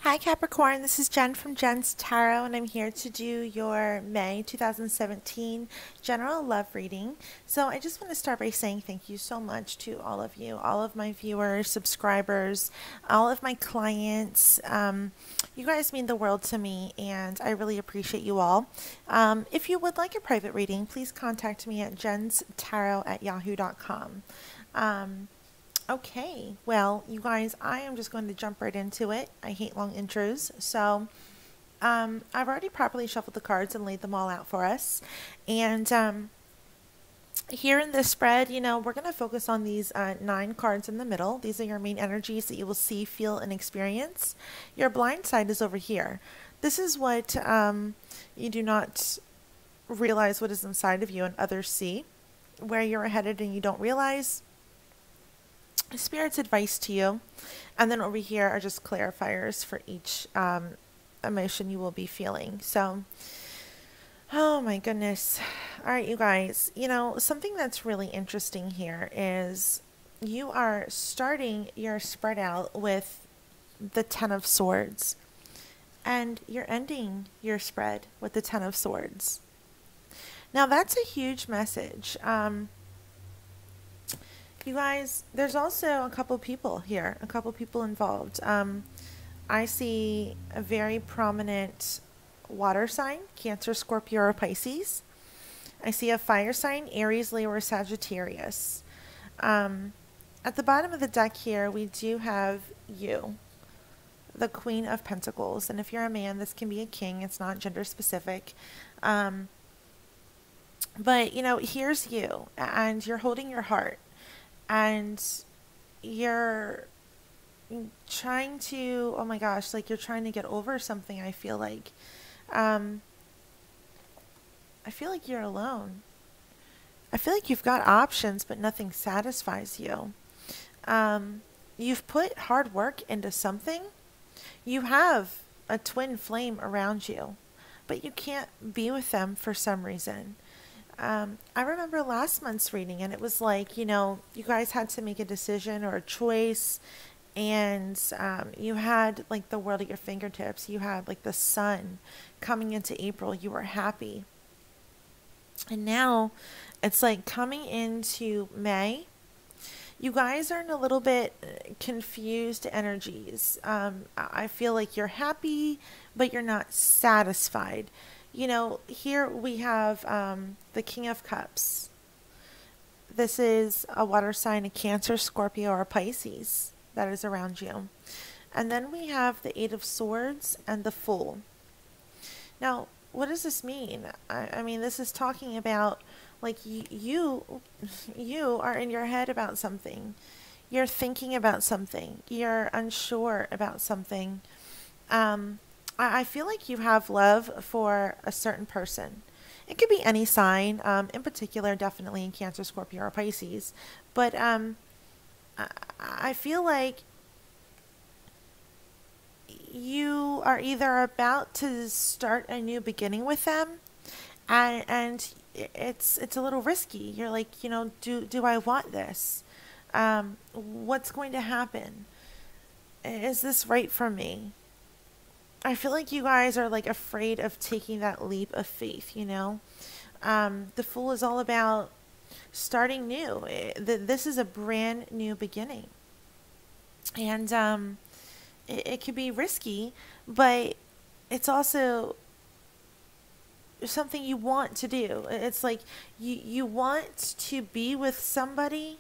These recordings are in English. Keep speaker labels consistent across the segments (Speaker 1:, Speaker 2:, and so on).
Speaker 1: Hi Capricorn, this is Jen from Jen's Tarot, and I'm here to do your May 2017 general love reading. So I just want to start by saying thank you so much to all of you, all of my viewers, subscribers, all of my clients. You guys mean the world to me, and I really appreciate you all. If you would like a private reading, please contact me at jenstarot@yahoo.com. Okay, well, you guys, I am just going to jump right into it. I hate long intros. So, I've already properly shuffled the cards and laid them all out for us. And here in this spread, we're going to focus on these 9 cards in the middle. These are your main energies that you will see, feel, and experience. Your blind side is over here. This is what you do not realize what is inside of you and others see, where you're headed and you don't realize. Spirit's advice to you, and then over here are just clarifiers for each emotion you will be feeling. So, oh my goodness. All right, you guys, something that's really interesting here is you are starting your spread out with the Ten of Swords, and you're ending your spread with the Ten of Swords. Now, that's a huge message. You guys, there's also a couple people here, a couple people involved. I see a very prominent water sign, Cancer, Scorpio, or Pisces. I see a fire sign, Aries, Leo, or Sagittarius. At the bottom of the deck here, we do have you, the Queen of Pentacles. And if you're a man, this can be a king. It's not gender specific. But, here's you, and you're holding your heart. And you're trying to, oh my gosh, like you're trying to get over something, I feel like. I feel like you're alone. I feel like you've got options, but nothing satisfies you. You've put hard work into something. You have a twin flame around you, but you can't be with them for some reason. I remember last month's reading, and it was like, you guys had to make a decision or a choice, and you had like the world at your fingertips. You had like the sun coming into April. You were happy. And now it's like coming into May. You guys are in a little bit confused energies. I feel like you're happy, but you're not satisfied. Here we have the King of Cups. This is a water sign, a Cancer, Scorpio, or Pisces that is around you. And then we have the Eight of Swords and the Fool. Now, what does this mean? I mean, this is talking about like you are in your head about something. You're thinking about something. You're unsure about something. I feel like you have love for a certain person. It could be any sign, in particular, definitely in Cancer, Scorpio, or Pisces. But I feel like you are either about to start a new beginning with them, and it's a little risky. You're like, do I want this? What's going to happen? Is this right for me? I feel like you guys are like afraid of taking that leap of faith, The Fool is all about starting new. This is a brand new beginning. And it could be risky, but it's also something you want to do. It's like you want to be with somebody,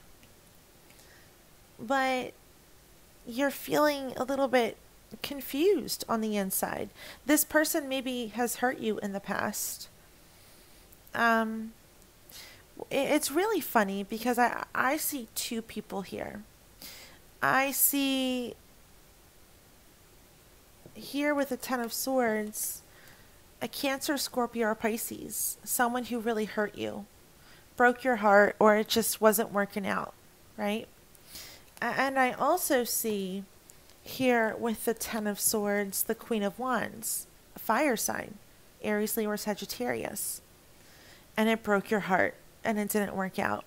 Speaker 1: but you're feeling a little bit confused on the inside. This person maybe has hurt you in the past. It's really funny because I see 2 people here. I see here with the Ten of Swords a Cancer, Scorpio, or Pisces, someone who really hurt you, broke your heart, or it just wasn't working out, right? And I also see here with the Ten of Swords, the Queen of Wands, a fire sign, Aries, Leo, or Sagittarius. And it broke your heart, and it didn't work out.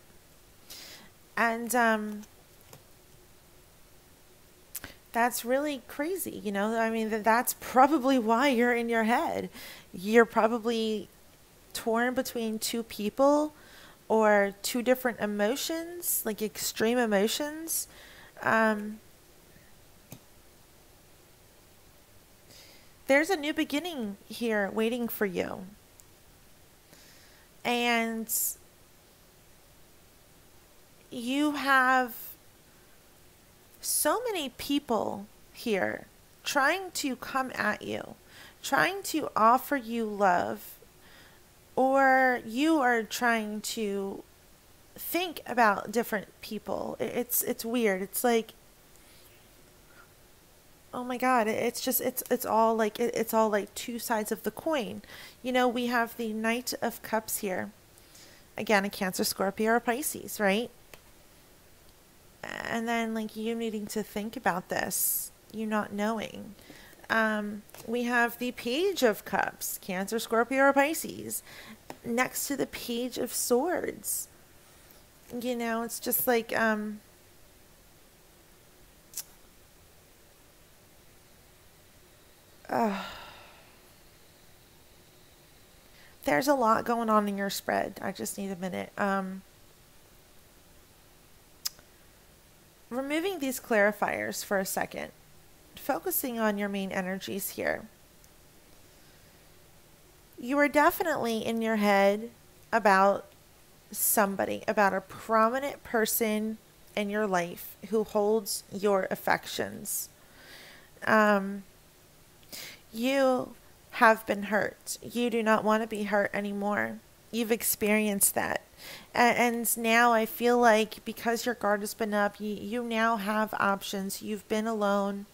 Speaker 1: And That's really crazy. I mean, that's probably why you're in your head. You're probably torn between two people or two different emotions, like extreme emotions. Um, there's a new beginning here waiting for you. And you have so many people here trying to come at you, trying to offer you love, or you are trying to think about different people. It's weird. It's like, oh my God, it's just it's all like it's all like two sides of the coin. We have the Knight of Cups here. Again, a Cancer, Scorpio, or Pisces, right? And then like you needing to think about this, you not knowing. We have the Page of Cups, Cancer, Scorpio, or Pisces, next to the Page of Swords. It's just like, there's a lot going on in your spread. I just need a minute. Removing these clarifiers for a second, focusing on your main energies here. You are definitely in your head about somebody, about a prominent person in your life who holds your affections. You have been hurt. You do not want to be hurt anymore. You've experienced that. And now I feel like because your guard has been up, you now have options. You've been alone.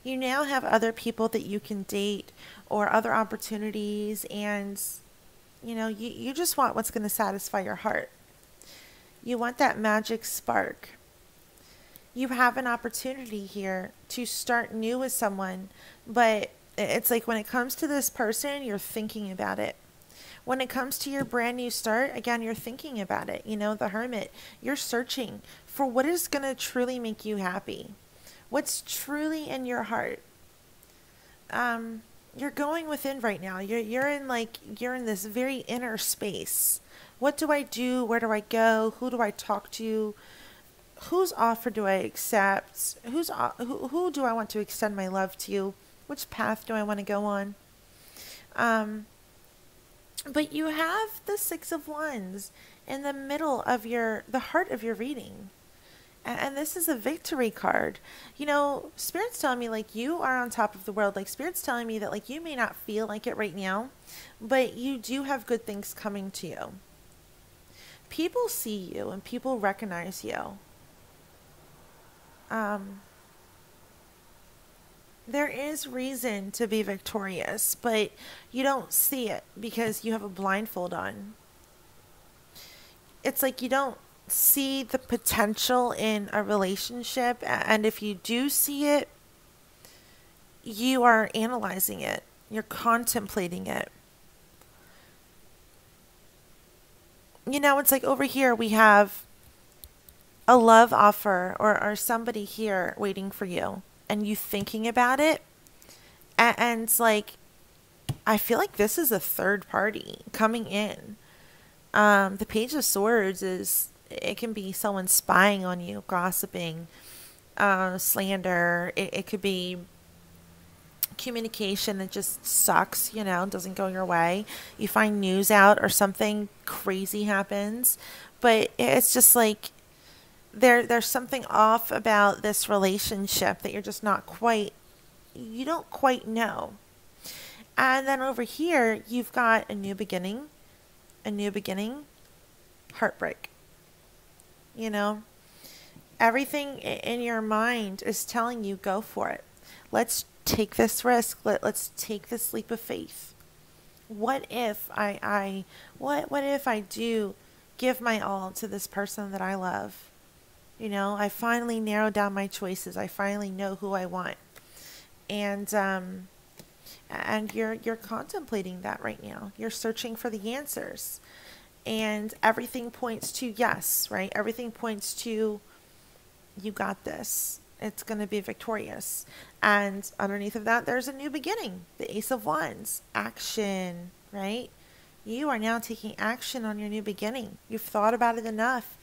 Speaker 1: You now have other people that you can date or other opportunities. And, you just want what's going to satisfy your heart. You want that magic spark. You have an opportunity here to start new with someone, but it's like when it comes to this person, you're thinking about it. When it comes to your brand new start, again, you're thinking about it. The Hermit, you're searching for what is going to truly make you happy. What's truly in your heart. You're going within right now. You're in this very inner space. What do I do? Where do I go? Who do I talk to? Whose offer do I accept? Who do I want to extend my love to? Which path do I want to go on? But you have the Six of Wands in the middle of the heart of your reading. And this is a victory card. Spirit's telling me like you are on top of the world. Like Spirit's telling me that like you may not feel like it right now, but you do have good things coming to you. People see you and people recognize you. There is reason to be victorious, but you don't see it because you have a blindfold on. It's like you don't see the potential in a relationship, and if you do see it, you are analyzing it. You're contemplating it. It's like over here we have a love offer or somebody here waiting for you. And you thinking about it, and it's like, I feel like this is a third party coming in. The Page of Swords it can be someone spying on you, gossiping, slander. It could be communication that just sucks, doesn't go your way. You find news out or something crazy happens, but it's just like, there's something off about this relationship that you're just you don't quite know. And then over here, you've got a new beginning, heartbreak. Everything in your mind is telling you, go for it. Let's take this risk. Let's take this leap of faith. What if what if I do give my all to this person that I love? I finally narrowed down my choices. I finally know who I want. And you're contemplating that right now. You're searching for the answers. And everything points to yes, right? Everything points to you got this. It's going to be victorious. And underneath of that, there's a new beginning. The Ace of Wands. Action, right? You are now taking action on your new beginning. You've thought about it enough.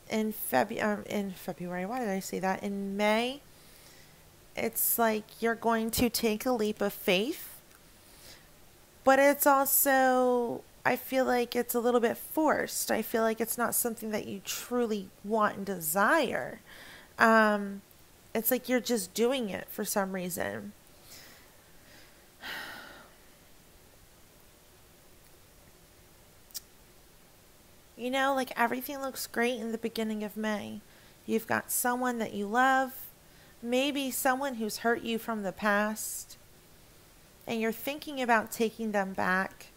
Speaker 1: In February, why did I say that? In May, it's like you're going to take a leap of faith. But it's also, I feel like it's a little bit forced. I feel like it's not something that you truly want and desire. It's like you're just doing it for some reason. You know, like everything looks great in the beginning of May. You've got someone that you love, maybe someone who's hurt you from the past, and you're thinking about taking them back.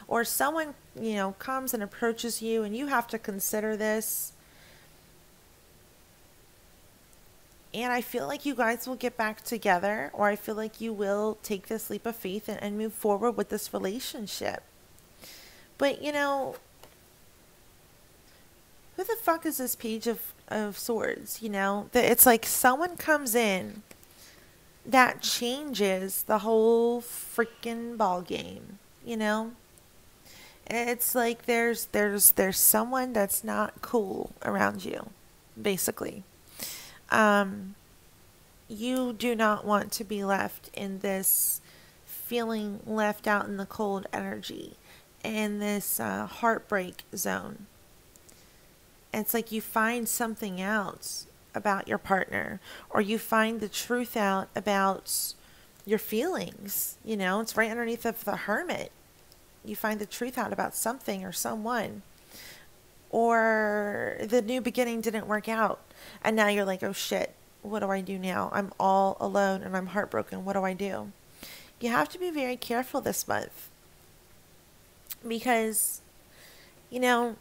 Speaker 1: Or someone, you know, comes and approaches you and you have to consider this. And I feel like you guys will get back together, or I feel like you will take this leap of faith and move forward with this relationship. But, you know, who the fuck is this Page of Swords? You know, it's like someone comes in that changes the whole freaking ball game, you know? It's like there's someone that's not cool around you, basically. You do not want to be left in this feeling left out in the cold energy, in this heartbreak zone. It's like you find something out about your partner, or you find the truth out about your feelings. You know, it's right underneath of the Hermit. You find the truth out about something or someone, or the new beginning didn't work out. And now you're like, oh shit, what do I do now? I'm all alone and I'm heartbroken. What do I do? You have to be very careful this month. Because, you know,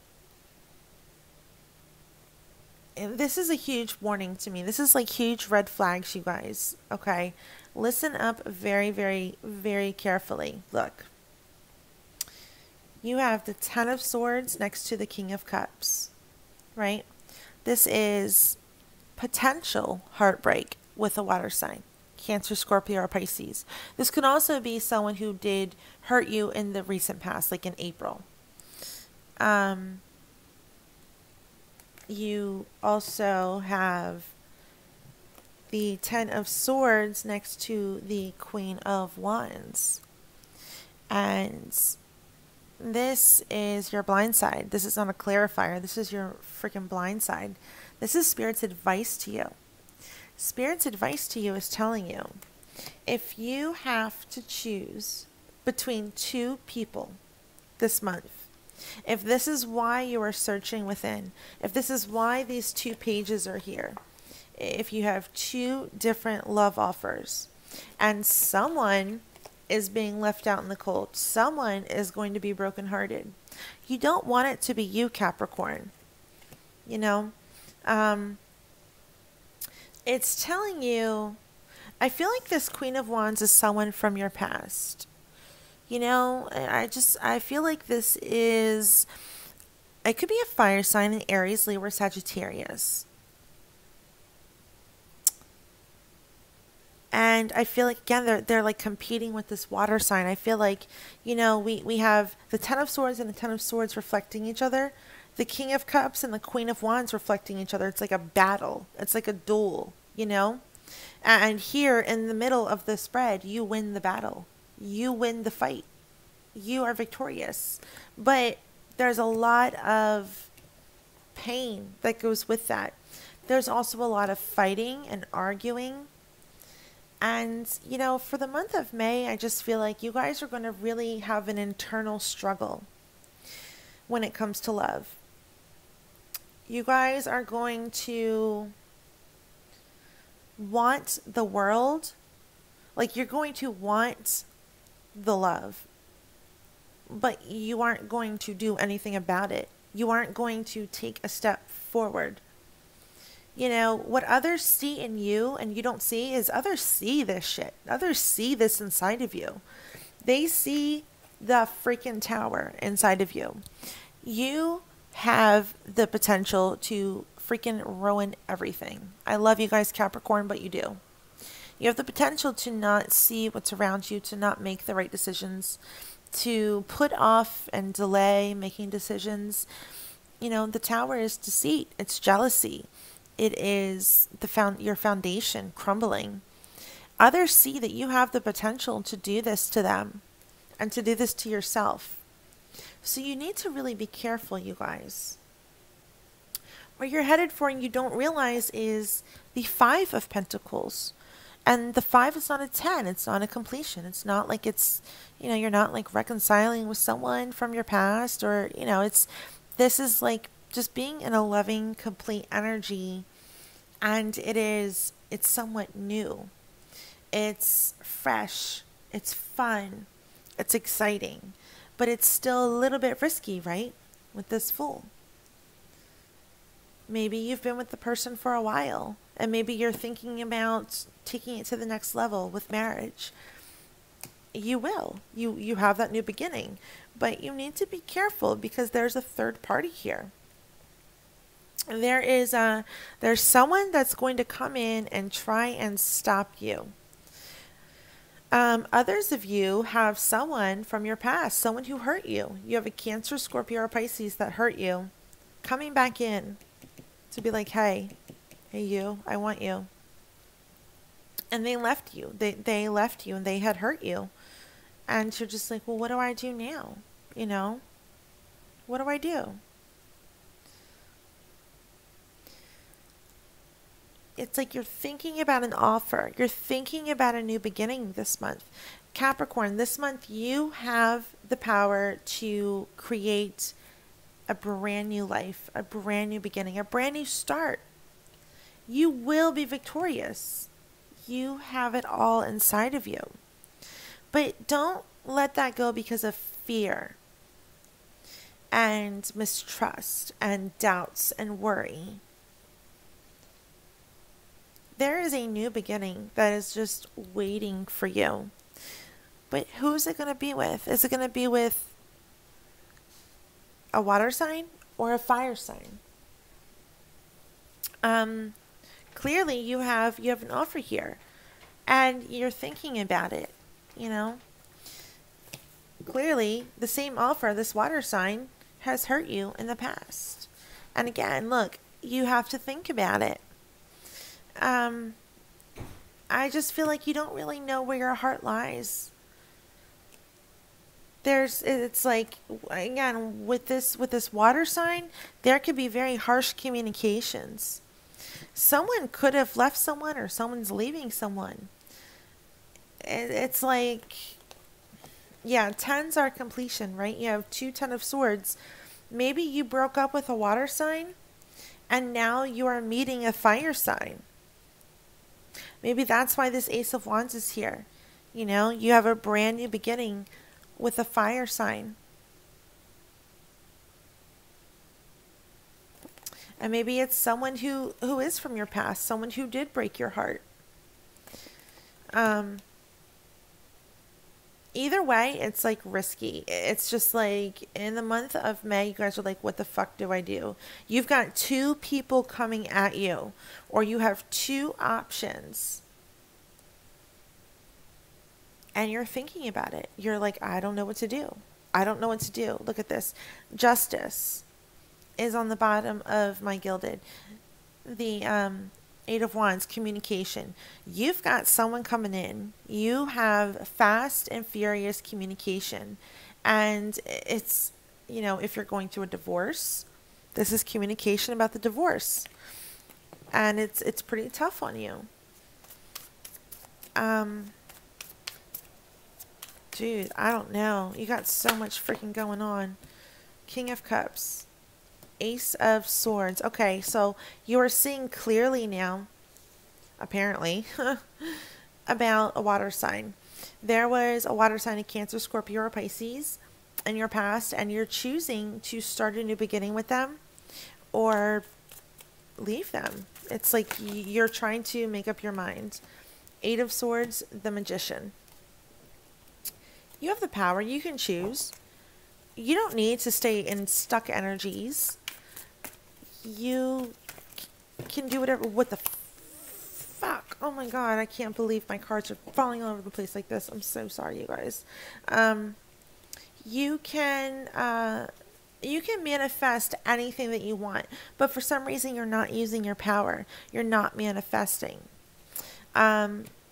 Speaker 1: this is a huge warning to me. This is like huge red flags, you guys. Okay? Listen up very, very, very carefully. Look. You have the Ten of Swords next to the King of Cups. Right? This is potential heartbreak with a water sign. Cancer, Scorpio, or Pisces. This could also be someone who did hurt you in the recent past, like in April. You also have the Ten of Swords next to the Queen of Wands. And this is your blind side. This is not a clarifier. This is your freaking blind side. This is Spirit's advice to you. Spirit's advice to you is telling you, if you have to choose between two people this month, if this is why you are searching within, if this is why these two pages are here, if you have two different love offers, and someone is being left out in the cold, someone is going to be brokenhearted, you don't want it to be you, Capricorn. You know, it's telling you, I feel like this Queen of Wands is someone from your past. You know, I feel like this is, it could be a fire sign in Aries, Leo, or Sagittarius. And I feel like, again, they're like competing with this water sign. I feel like, you know, we have the Ten of Swords and the Ten of Swords reflecting each other. The King of Cups and the Queen of Wands reflecting each other. It's like a battle. It's like a duel, you know? And here in the middle of the spread, you win the battle. You win the fight. You are victorious. But there's a lot of pain that goes with that. There's also a lot of fighting and arguing. And, you know, for the month of May, I just feel like you guys are going to really have an internal struggle when it comes to love. You guys are going to want the world, like you're going to want the love, but you aren't going to do anything about it. You aren't going to take a step forward. You know, what others see in you and you don't see is others see this shit. Others see this inside of you. They see the freaking tower inside of you. You have the potential to freaking ruin everything. I love you guys, Capricorn, but you do. You have the potential to not see what's around you, to not make the right decisions, to put off and delay making decisions. You know, the Tower is deceit. It's jealousy. It is your foundation crumbling. Others see that you have the potential to do this to them and to do this to yourself. So you need to really be careful, you guys. Where you're headed for and you don't realize is the 5 of Pentacles. And the 5 is not a 10. It's not a completion. It's not like it's, you know, you're not like reconciling with someone from your past, or, you know, this is like just being in a loving, complete energy. And it's somewhat new. It's fresh. It's fun. It's exciting. But it's still a little bit risky, right? With this Fool. Maybe you've been with the person for a while, and maybe you're thinking about taking it to the next level with marriage. You will. You have that new beginning, but you need to be careful because there's a third party here. There's someone that's going to come in and try and stop you. Others of you have someone from your past, someone who hurt you. You have a Cancer, Scorpio, or Pisces that hurt you, coming back in to be like, hey you, I want you. And they left you. They left you and they had hurt you. And you're just like, well, what do I do now? You know? What do I do? It's like you're thinking about an offer. You're thinking about a new beginning this month. Capricorn, this month you have the power to create a brand new life, a brand new beginning, a brand new start. You will be victorious. You have it all inside of you. But don't let that go because of fear and mistrust and doubts and worry. There is a new beginning that is just waiting for you. But who's it going to be with? Is it going to be with a water sign or a fire sign? Clearly you have an offer here and you're thinking about it, you know. Clearly the same offer, this water sign, has hurt you in the past. And again, look, you have to think about it. I just feel like you don't really know where your heart lies. It's like, again, with this water sign, there could be very harsh communications. Someone could have left someone, or someone's leaving someone. It's like, yeah, 10s are completion, right? You have 2 10 of swords. Maybe you broke up with a water sign and now you are meeting a fire sign. Maybe that's why this Ace of Wands is here. You know, you have a brand new beginning with a fire sign. And maybe it's someone who is from your past, someone who did break your heart. Either way, it's like risky. It's just like in the month of May, you guys are like, what the fuck do I do? You've got 2 people coming at you, or you have 2 options. And you're thinking about it. You're like, I don't know what to do. I don't know what to do. Look at this. Justice is on the bottom of my gilded. The 8 of Wands, communication. You've got someone coming in. You have fast and furious communication. And it's, you know, if you're going through a divorce, this is communication about the divorce. And it's pretty tough on you. Dude, I don't know. You got so much freaking going on. King of Cups. Ace of Swords. Okay, so you are seeing clearly now, apparently, about a water sign. There was a water sign of Cancer, Scorpio, or Pisces in your past, and you're choosing to start a new beginning with them or leave them. It's like you're trying to make up your mind. 8 of Swords, the Magician. You have the power. You can choose. You don't need to stay in stuck energies. You can do whatever. What the fuck? Oh my god, I can't believe my cards are falling all over the place like this. I'm so sorry, you guys. You can manifest anything that you want, but for some reason you're not using your power. You're not manifesting.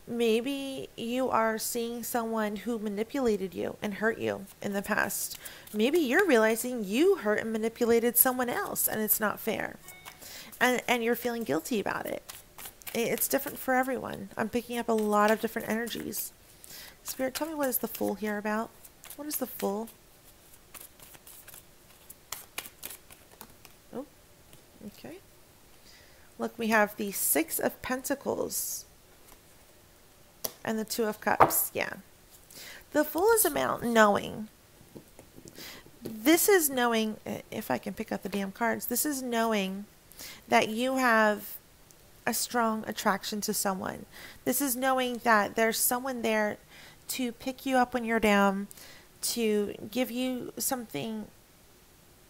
Speaker 1: Maybe you are seeing someone who manipulated you and hurt you in the past. Maybe you're realizing you hurt and manipulated someone else and it's not fair. And you're feeling guilty about it. It's different for everyone. I'm picking up a lot of different energies. Spirit, tell me, what is the Fool here about? What is the Fool? Oh, okay. Look, we have the Six of Pentacles and the Two of Cups. Yeah. The Fool is about knowing. This is knowing, if I can pick up the damn cards, this is knowing that you have a strong attraction to someone. This is knowing that there's someone there to pick you up when you're down, to give you something,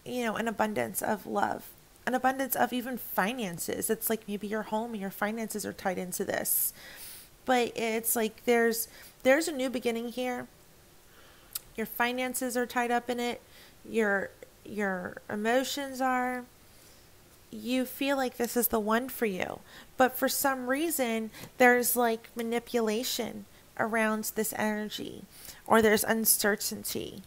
Speaker 1: you know, an abundance of love, an abundance of even finances. It's like maybe your home and your finances are tied into this. But it's like there's a new beginning here. Your finances are tied up in it. Your emotions are. You feel like this is the one for you. But for some reason, there's like manipulation around this energy. Or there's uncertainty.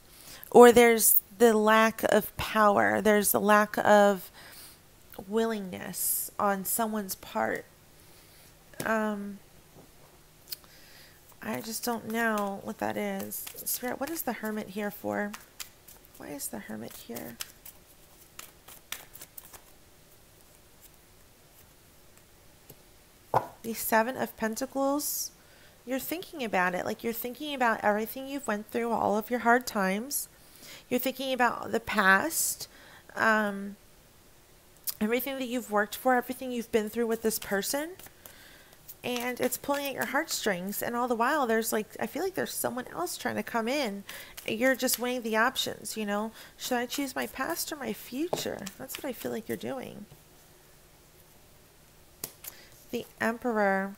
Speaker 1: Or there's the lack of power. There's the lack of willingness on someone's part. I just don't know what that is. Spirit, what is the Hermit here for? Why is the Hermit here? The Seven of Pentacles. You're thinking about it. Like, you're thinking about everything you've went through, all of your hard times. You're thinking about the past. Everything that you've worked for, everything you've been through with this person. And it's pulling at your heartstrings. And all the while, there's like, I feel like there's someone else trying to come in. You're just weighing the options, you know. Should I choose my past or my future? That's what I feel like you're doing. The Emperor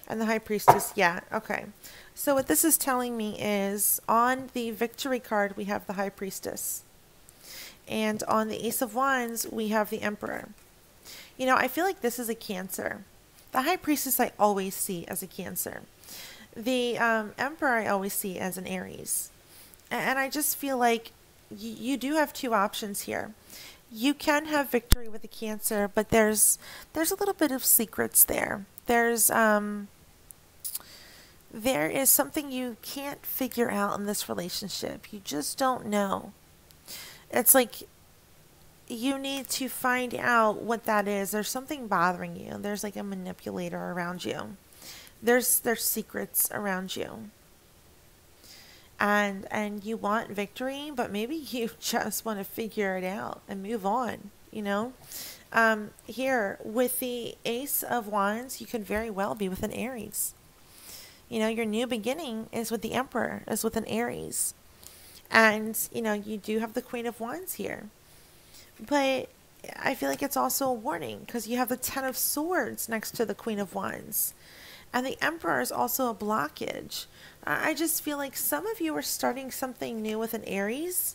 Speaker 1: and the High Priestess. Yeah, okay. So what this is telling me is on the Victory card, we have the High Priestess. And on the Ace of Wands, we have the Emperor. You know, I feel like this is a Cancer. The High Priestess I always see as a Cancer. The Emperor I always see as an Aries. And I just feel like you do have two options here. You can have victory with a Cancer, but there's a little bit of secrets there. There is something you can't figure out in this relationship. You just don't know. It's like you need to find out what that is. There's something bothering you. There's like a manipulator around you. There's secrets around you. And you want victory, but maybe you just want to figure it out and move on, you know? Here, with the Ace of Wands, you could very well be with an Aries. You know, your new beginning is with the Emperor, is with an Aries. And, you know, you do have the Queen of Wands here. But I feel like it's also a warning because you have the Ten of Swords next to the Queen of Wands. And the Emperor is also a blockage. I just feel like some of you are starting something new with an Aries.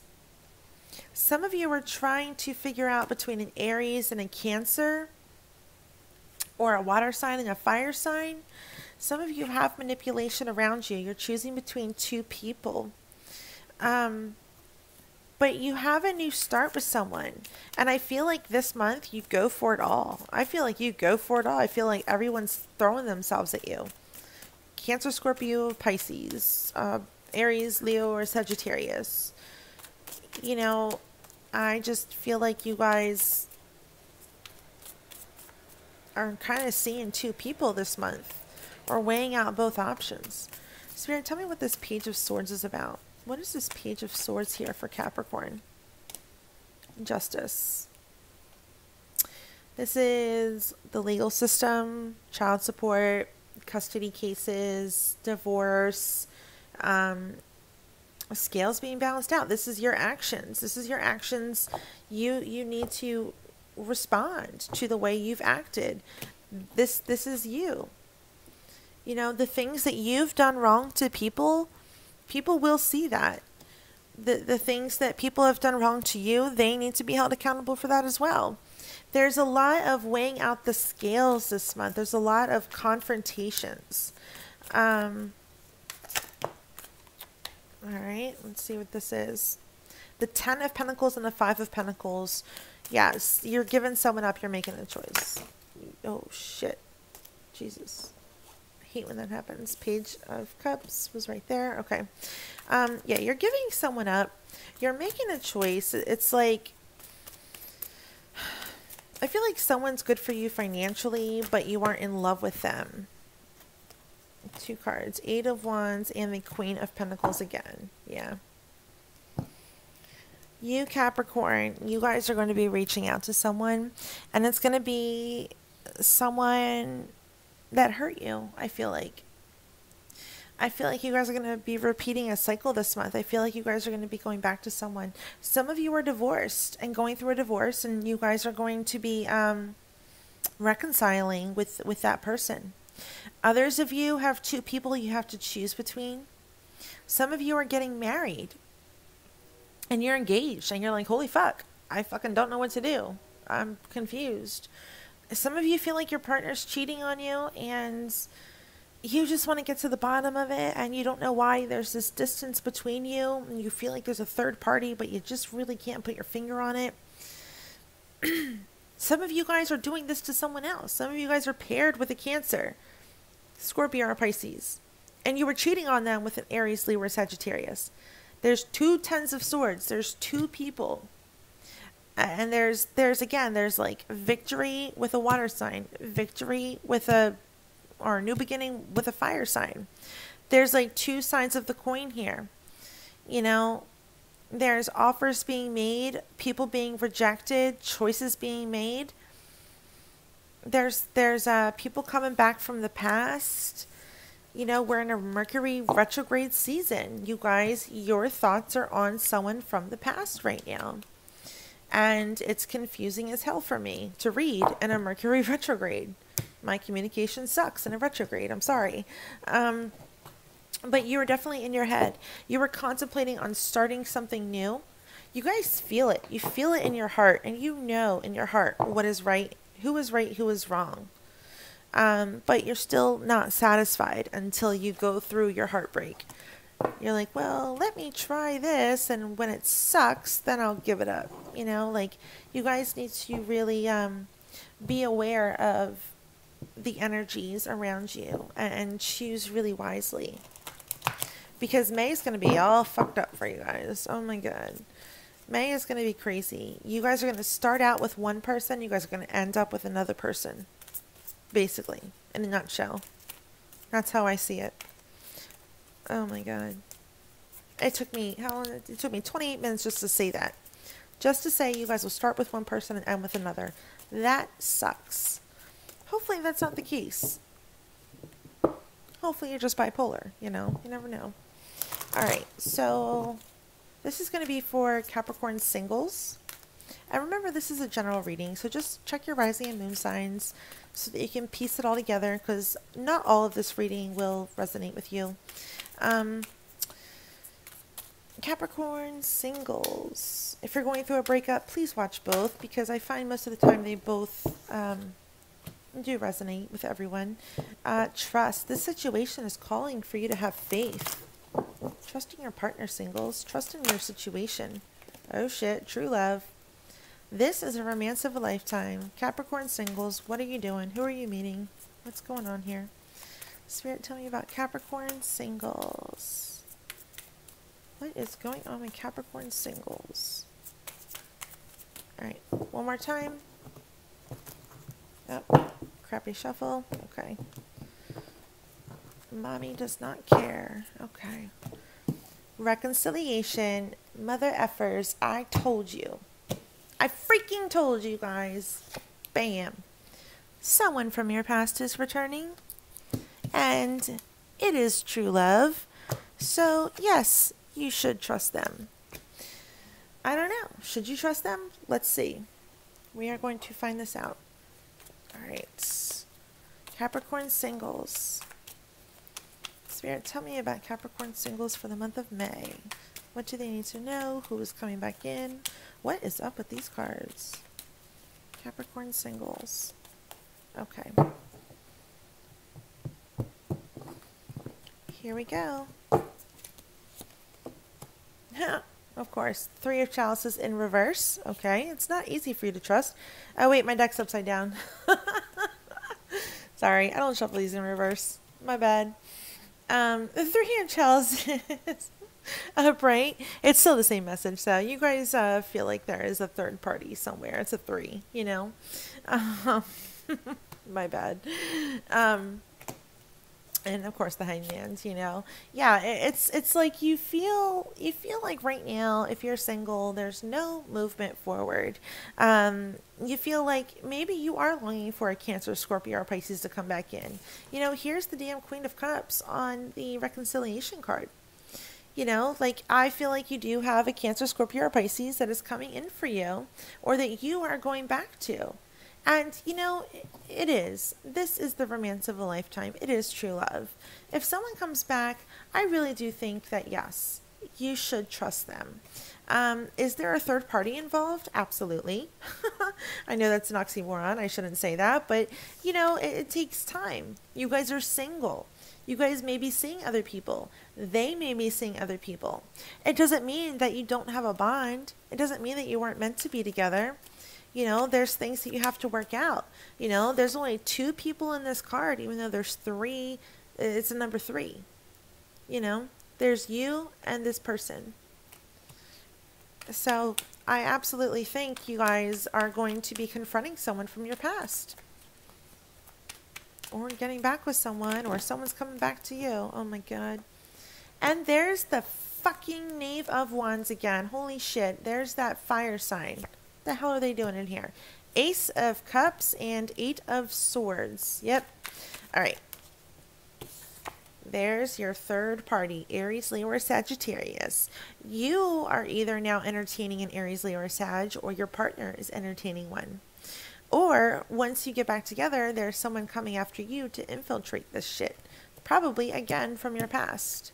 Speaker 1: Some of you are trying to figure out between an Aries and a Cancer, or a water sign and a fire sign. Some of you have manipulation around you. You're choosing between two people. But you have a new start with someone. And I feel like this month you go for it all. I feel like you go for it all. I feel like everyone's throwing themselves at you. Cancer, Scorpio, Pisces, Aries, Leo, or Sagittarius. You know, I just feel like you guys are kind of seeing two people this month, or weighing out both options. Spirit, tell me what this Page of Swords is about. What is this Page of Swords here for Capricorn? Justice. This is the legal system, child support, custody cases, divorce, scales being balanced out. This is your actions. This is your actions. You need to respond to the way you've acted. This is you. You know, the things that you've done wrong to people, people will see that. The things that people have done wrong to you, they need to be held accountable for that as well. There's a lot of weighing out the scales this month. There's a lot of confrontations. All right, let's see what this is. The 10 of Pentacles and the 5 of Pentacles. Yes, you're giving someone up. You're making a choice. Oh, shit. Jesus. I hate when that happens. Page of Cups was right there. Okay. Yeah, you're giving someone up. You're making a choice. It's like, I feel like someone's good for you financially, but you aren't in love with them. 2 cards. 8 of Wands and the Queen of Pentacles again. Yeah. You, Capricorn, you guys are going to be reaching out to someone, and it's going to be someone that hurt you, I feel like. I feel like you guys are going to be repeating a cycle this month. I feel like you guys are going to be going back to someone. Some of you are divorced and going through a divorce, and you guys are going to be reconciling with that person. Others of you have 2 people you have to choose between. Some of you are getting married, and you're engaged, and you're like, holy fuck, I fucking don't know what to do. I'm confused. Some of you feel like your partner's cheating on you, and you just want to get to the bottom of it, and you don't know why. There's this distance between you, and you feel like there's a third party, but you just really can't put your finger on it. Some of you guys are doing this to someone else. Some of you guys are paired with a Cancer, Scorpio, or Pisces, and you were cheating on them with an Aries, Libra, Sagittarius. There's 2 Tens of Swords. There's 2 people. And there's like victory with a water sign, victory with a new beginning with a fire sign. There's like 2 sides of the coin here. You know, there's offers being made, people being rejected, choices being made. There's people coming back from the past. You know, we're in a Mercury retrograde season. You guys, your thoughts are on someone from the past right now. And it's confusing as hell for me to read in a Mercury retrograde. My communication sucks in a retrograde. I'm sorry. But you were definitely in your head. You were contemplating on starting something new. You guys feel it. You feel it in your heart. And you know in your heart what is right, who is wrong. But you're still not satisfied until you go through your heartbreak. You're like, well, let me try this, and when it sucks, then I'll give it up. You know, like, you guys need to really be aware of the energies around you and choose really wisely. Because May is going to be all fucked up for you guys. Oh my God. May is going to be crazy. You guys are going to start out with one person. You guys are going to end up with another person. Basically, in a nutshell. That's how I see it. Oh my God. It took me, how long? It took me 28 minutes just to say that. Just to say you guys will start with one person and end with another. That sucks. Hopefully that's not the case. Hopefully you're just bipolar, you know? You never know. Alright, so this is going to be for Capricorn singles. And remember, this is a general reading, so just check your rising and moon signs so that you can piece it all together, because not all of this reading will resonate with you. Capricorn singles. If you're going through a breakup, please watch both, because I find most of the time they both do resonate with everyone. Trust. This situation is calling for you to have faith. Trusting your partner, singles. Trust in your situation. Oh shit, true love. This is a romance of a lifetime. Capricorn singles, what are you doing? Who are you meeting? What's going on here? Spirit, tell me about Capricorn singles. What is going on with Capricorn singles? Alright, one more time. Oh, crappy shuffle. Okay. Mommy does not care. Okay. Reconciliation. Mother effers. I told you. I freaking told you guys. Bam. Someone from your past is returning. And it is true love. So, yes, you should trust them. I don't know. Should you trust them? Let's see. We are going to find this out. All right. Capricorn singles. Spirit, tell me about Capricorn singles for the month of May. What do they need to know? Who is coming back in? What is up with these cards? Capricorn singles. Okay. Here we go. Of course. Three of Chalices in reverse. Okay. It's not easy for you to trust. Oh, wait. My deck's upside down. Sorry. I don't shuffle these in reverse. My bad. The Three of Chalices upright. It's still the same message. So you guys feel like there is a third party somewhere. It's a three, you know. My bad. And of course the Hangman's, you know. Yeah, it's like you feel like right now, if you're single, there's no movement forward. You feel like maybe you are longing for a Cancer, Scorpio, or Pisces to come back in. You know, here's the damn Queen of Cups on the reconciliation card. You know, like I feel like you do have a Cancer, Scorpio, or Pisces that is coming in for you, or that you are going back to. And, you know, it is. This is the romance of a lifetime. It is true love. If someone comes back, I really do think that, yes, you should trust them. Is there a third party involved? Absolutely. I know that's an oxymoron. I shouldn't say that. But, you know, it takes time. You guys are single. You guys may be seeing other people. They may be seeing other people. It doesn't mean that you don't have a bond. It doesn't mean that you weren't meant to be together. You know, there's things that you have to work out. You know, there's only two people in this card, even though there's three. It's a number three. You know, there's you and this person. So I absolutely think you guys are going to be confronting someone from your past. Or getting back with someone, or someone's coming back to you. Oh my God. And there's the fucking Knave of Wands again. Holy shit. There's that fire sign. The hell are they doing in here? Ace of Cups and Eight of Swords. Yep. All right. There's your third party, Aries, Leo, or Sagittarius. You are either now entertaining an Aries, Leo, or Sag, or your partner is entertaining one. Or once you get back together, there's someone coming after you to infiltrate this shit. Probably, again, from your past.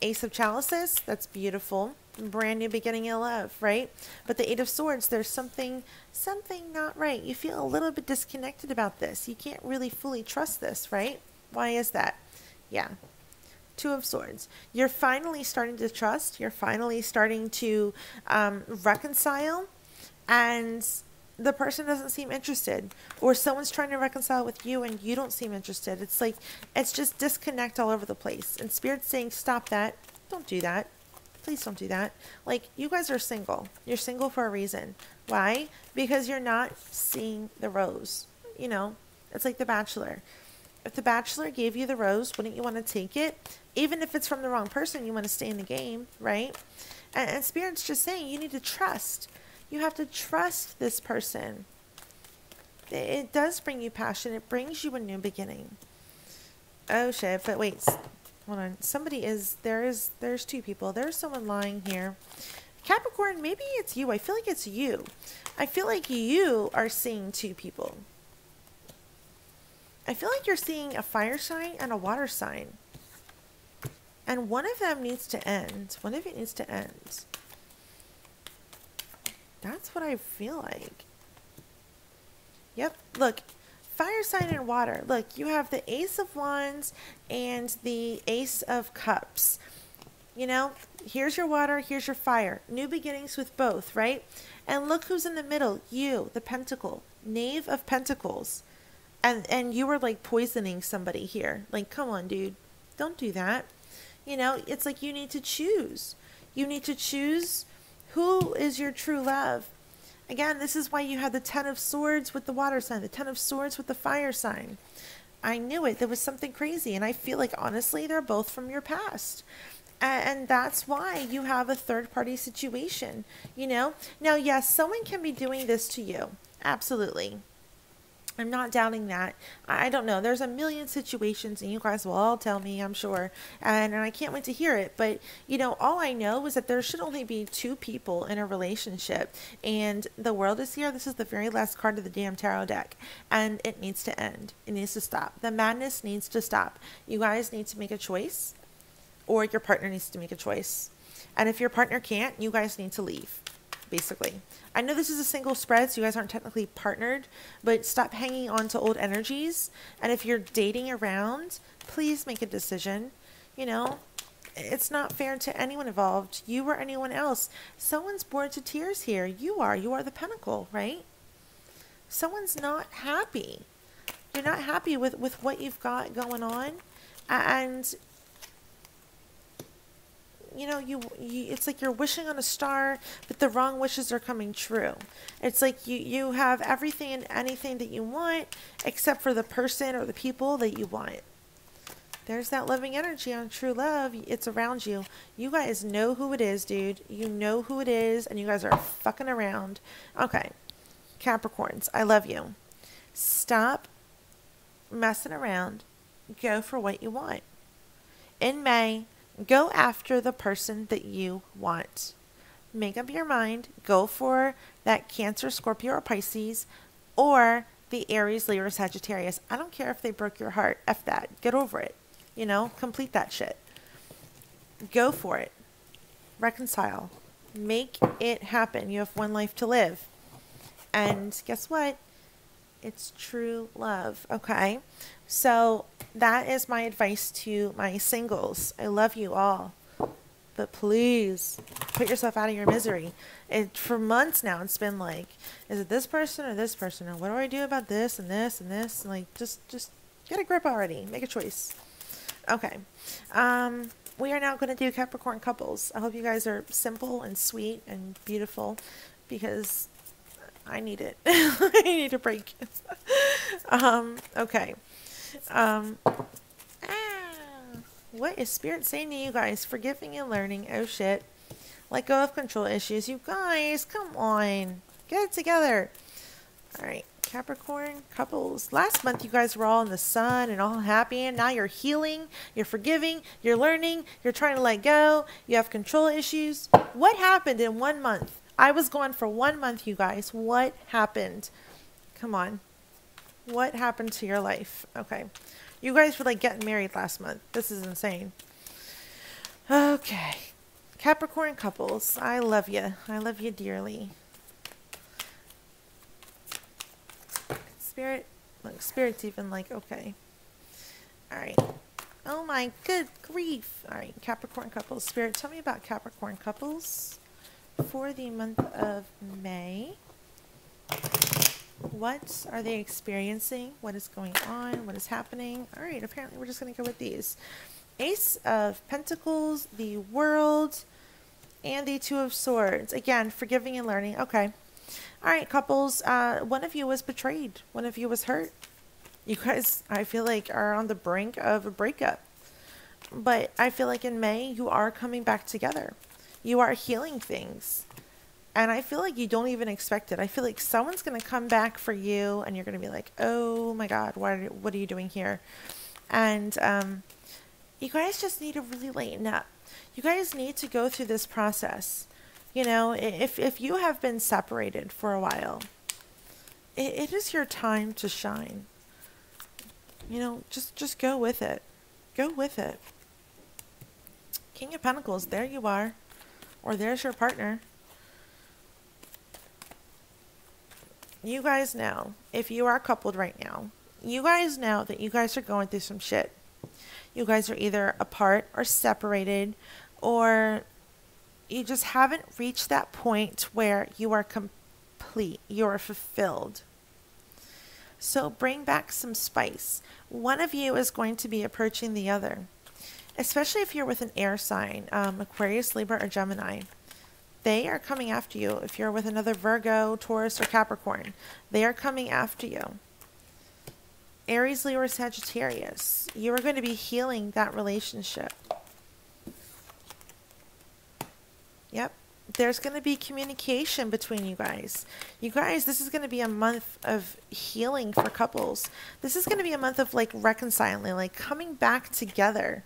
Speaker 1: Ace of Chalices, that's beautiful. Brand new beginning in love, right? But the Eight of Swords, there's something not right. You feel a little bit disconnected about this. You can't really fully trust this, right? Why is that? Yeah. Two of Swords. You're finally starting to trust. You're finally starting to reconcile. And the person doesn't seem interested. Or someone's trying to reconcile with you and you don't seem interested. It's like, it's just disconnect all over the place. And Spirit's saying, stop that. Don't do that. Please don't do that. Like, you guys are single. You're single for a reason. Why? Because you're not seeing the rose. You know, it's like The Bachelor. If The Bachelor gave you the rose, wouldn't you want to take it? Even if it's from the wrong person, you want to stay in the game, right? And Spirit's just saying, you need to trust. You have to trust this person. It does bring you passion. It brings you a new beginning. Oh, shit. But wait. Hold on. There's two people. There's someone lying here. Capricorn, maybe it's you. I feel like it's you. I feel like you are seeing two people. I feel like you're seeing a fire sign and a water sign. And one of them needs to end. One of it needs to end. That's what I feel like. Yep. Look. Fire sign and water. Look, you have the Ace of Wands and the Ace of Cups. You know, here's your water, here's your fire. New beginnings with both, right? And look who's in the middle. You, the Pentacle. Knave of Pentacles. And you were like poisoning somebody here. Like, come on, dude. Don't do that. You know, it's like you need to choose. You need to choose who is your true love. Again, this is why you have the Ten of Swords with the water sign, the Ten of Swords with the fire sign. I knew it. There was something crazy. And I feel like, honestly, they're both from your past. And that's why you have a third-party situation, you know? Now, yes, someone can be doing this to you. Absolutely. I'm not doubting that. I don't know. There's a million situations, and you guys will all tell me, I'm sure. And I can't wait to hear it. But, all I know is that there should only be two people in a relationship. And the world is here. This is the very last card of the damn tarot deck. And it needs to end. It needs to stop. The madness needs to stop. You guys need to make a choice, or your partner needs to make a choice. And if your partner can't, you guys need to leave. Basically. I know this is a single spread, so you guys aren't technically partnered, but stop hanging on to old energies. And if you're dating around, please make a decision. It's not fair to anyone involved, you or anyone else. Someone's bored to tears here. You are the Pentacle, right? Someone's not happy. You're not happy with what you've got going on. And it's like you're wishing on a star, but the wrong wishes are coming true. It's like you have everything and anything that you want, except for the person or the people that you want. There's that loving energy on true love. It's around you. You guys know who it is, dude. You know who it is, and you guys are fucking around. Okay. Capricorns, I love you. Stop messing around. Go for what you want. In May, go after the person that you want. Make up your mind. Go for that Cancer, Scorpio, or Pisces, or the Aries, Leo, or Sagittarius. I don't care if they broke your heart. F that. Get over it. Complete that shit. Go for it. Reconcile. Make it happen. You have one life to live. And guess what? It's true love. Okay? So that is my advice to my singles. I love you all. But please put yourself out of your misery. For months now, it's been like, is it this person or this person? Or what do I do about this and this and this? Like, just get a grip already. Make a choice. Okay. We are now going to do Capricorn couples. I hope you guys are simple and sweet and beautiful, because I need it. I need a break. Okay. What is Spirit saying to you guys? Forgiving and learning. Oh shit. Let go of control issues. You guys, come on. Get it together. Alright. Capricorn couples. Last month you guys were all in the sun and all happy, and now you're healing, you're forgiving, you're learning, you're trying to let go, you have control issues. What happened in 1 month? I was gone for 1 month, you guys. What happened? Come on. What happened to your life? Okay. You guys were like getting married last month. This is insane. Okay. Capricorn couples. I love you. I love you dearly. Spirit. Look, Spirit's even like, okay. Alright. Oh my good grief. Alright. Capricorn couples. Spirit, tell me about Capricorn couples for the month of May. What are they experiencing? What is going on? What is happening? All right, apparently we're just going to go with these. Ace of Pentacles, the World, and the Two of Swords. Again, forgiving and learning. Okay. All right, couples. One of you was betrayed. One of you was hurt. You guys, I feel like, are on the brink of a breakup. But I feel like in May, you are coming back together. You are healing things. And I feel like you don't even expect it. I feel like someone's going to come back for you, and you're going to be like, oh my God, what are you doing here? And you guys just need to really lighten up. You guys need to go through this process. If you have been separated for a while, it is your time to shine. Just go with it. Go with it. King of Pentacles, there you are. Or there's your partner. You guys know, if you are coupled right now, you guys know that you guys are going through some shit. You guys are either apart or separated, or you just haven't reached that point where you are complete, you are fulfilled. So bring back some spice. One of you is going to be approaching the other, especially if you're with an air sign, Aquarius, Libra, or Gemini. They are coming after you. If you're with another Virgo, Taurus, or Capricorn, they are coming after you. Aries, Leo, or Sagittarius, you are going to be healing that relationship. Yep. there's going to be communication between you guys. You guys, this is going to be a month of healing for couples. This is going to be a month of like reconciling, like coming back together.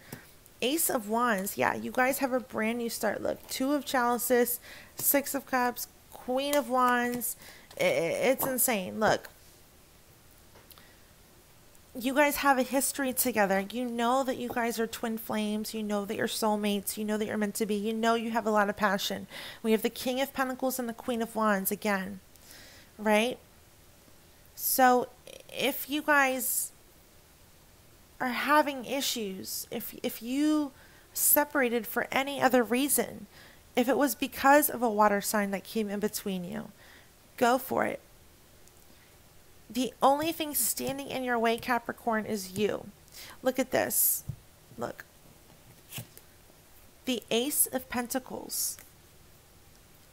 Speaker 1: Ace of Wands. Yeah, you guys have a brand new start. Look, Two of Chalices, Six of Cups, Queen of Wands. It's insane. Look, you guys have a history together. You know that you guys are twin flames. You know that you're soulmates. You know that you're meant to be. You know you have a lot of passion. We have the King of Pentacles and the Queen of Wands again, right? So if you guys are having issues, if you separated for any other reason, if it was because of a water sign that came in between you, go for it. The only thing standing in your way, Capricorn, is you. Look at this. Look. The Ace of Pentacles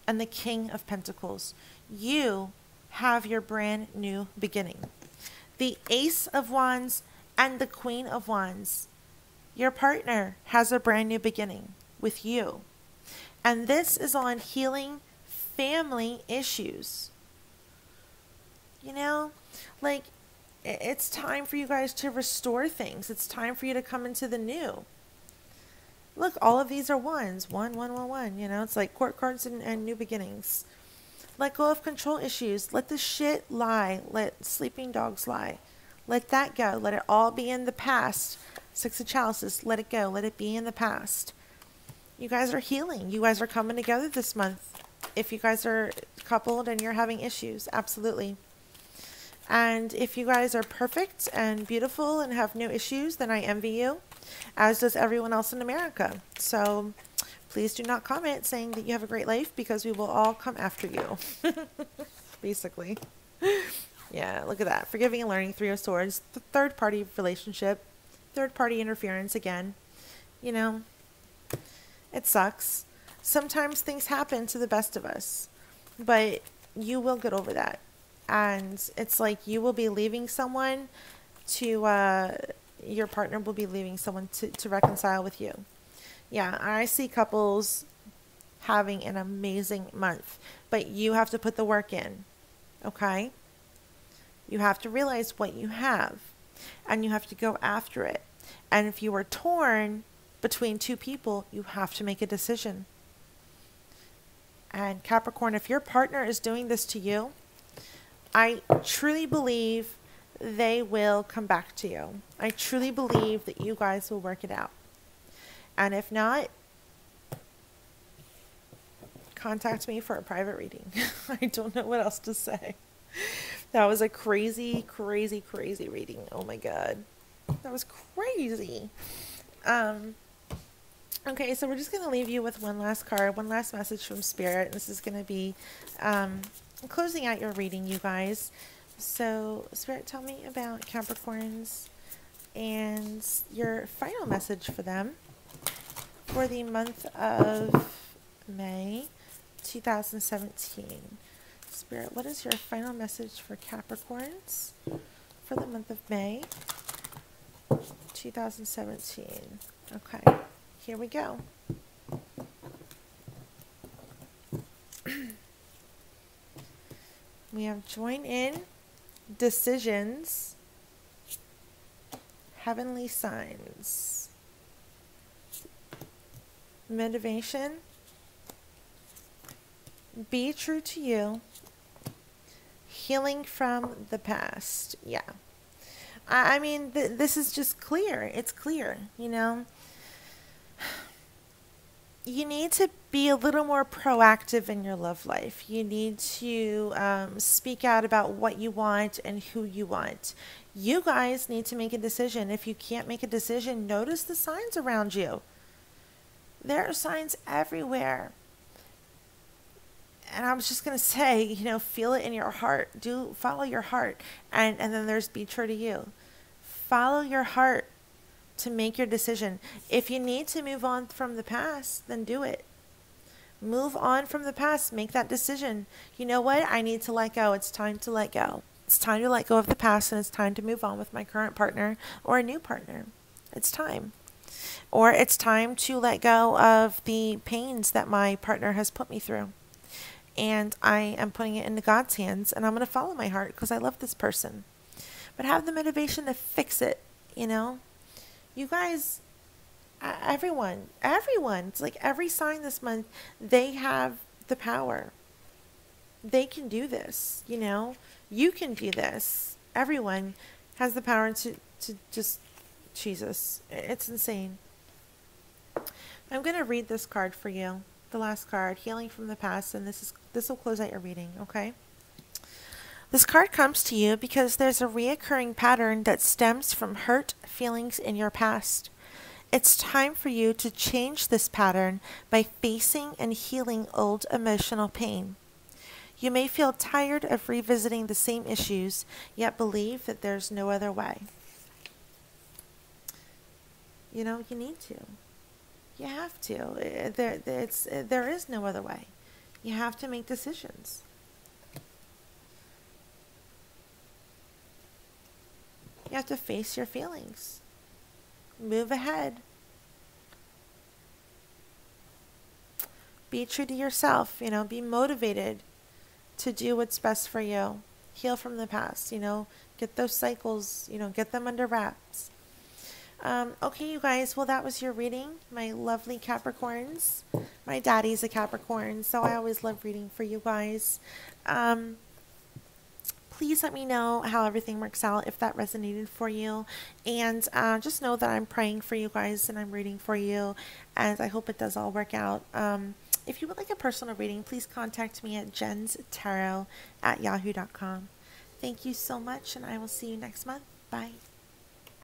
Speaker 1: and the King of Pentacles. You have your brand new beginning. The Ace of Wands and the Queen of Wands. Your partner has a brand new beginning with you. And this is on healing family issues. You know, like, it's time for you guys to restore things. It's time for you to come into the new. Look, all of these are ones. One, one, one, one. You know, it's like court cards and new beginnings. Let go of control issues. Let the shit lie. Let sleeping dogs lie. Let that go. Let it all be in the past. Six of Chalices. Let it go. Let it be in the past. You guys are healing. You guys are coming together this month. If you guys are coupled and you're having issues, absolutely. And if you guys are perfect and beautiful and have no issues, then I envy you, as does everyone else in America. So please do not comment saying that you have a great life, because we will all come after you. Basically. Yeah, look at that. Forgiving and learning, Three of Swords. The third party relationship. Third party interference again. You know, it sucks. Sometimes things happen to the best of us, but you will get over that. And it's like you will be leaving someone to, your partner will be leaving someone to reconcile with you. Yeah, I see couples having an amazing month, but you have to put the work in, okay? You have to realize what you have, and you have to go after it. And if you are torn between two people, you have to make a decision. And Capricorn, if your partner is doing this to you, I truly believe they will come back to you. I truly believe that you guys will work it out. And if not, contact me for a private reading. I don't know what else to say. That was a crazy, crazy, crazy reading. Oh my God. That was crazy. Okay, so we're just going to leave you with one last card, one last message from Spirit. This is going to be closing out your reading, you guys. So, Spirit, tell me about Capricorns and your final message for them for the month of May 2017. Spirit, what is your final message for Capricorns for the month of May 2017? Okay, here we go. We have join in, decisions, heavenly signs, motivation, be true to you, healing from the past. Yeah. I mean, this is just clear. It's clear, you know. You need to be a little more proactive in your love life. You need to speak out about what you want and who you want. You guys need to make a decision. If you can't make a decision, notice the signs around you. There are signs everywhere. And I was just going to say, you know, feel it in your heart. Follow your heart. And then there's be true to you. Follow your heart to make your decision. If you need to move on from the past, then do it. Move on from the past. Make that decision. You know what? I need to let go. It's time to let go. It's time to let go of the past, and it's time to move on with my current partner or a new partner. It's time. Or it's time to let go of the pains that my partner has put me through. And I am putting it into God's hands, and I'm going to follow my heart because I love this person. But have the motivation to fix it, you know? You guys, everyone, it's like every sign this month, they have the power. They can do this, you know? You can do this. Everyone has the power to just, Jesus, it's insane. I'm going to read this card for you. The last card, Healing from the Past, and this will close out your reading, okay? This card comes to you because there's a reoccurring pattern that stems from hurt feelings in your past. It's time for you to change this pattern by facing and healing old emotional pain. You may feel tired of revisiting the same issues, yet believe that there's no other way. You know, you need to. You have to. There is no other way. You have to make decisions. You have to face your feelings. Move ahead. Be true to yourself, you know, be motivated to do what's best for you. Heal from the past, you know, get those cycles, you know, get them under wraps. Okay, you guys, well, that was your reading, my lovely Capricorns. My daddy's a Capricorn, so I always love reading for you guys. Please let me know how everything works out, if that resonated for you. And just know that I'm praying for you guys and I'm rooting for you. And I hope it does all work out. If you would like a personal reading, please contact me at jenstarot@yahoo.com. Thank you so much, and I will see you next month. Bye.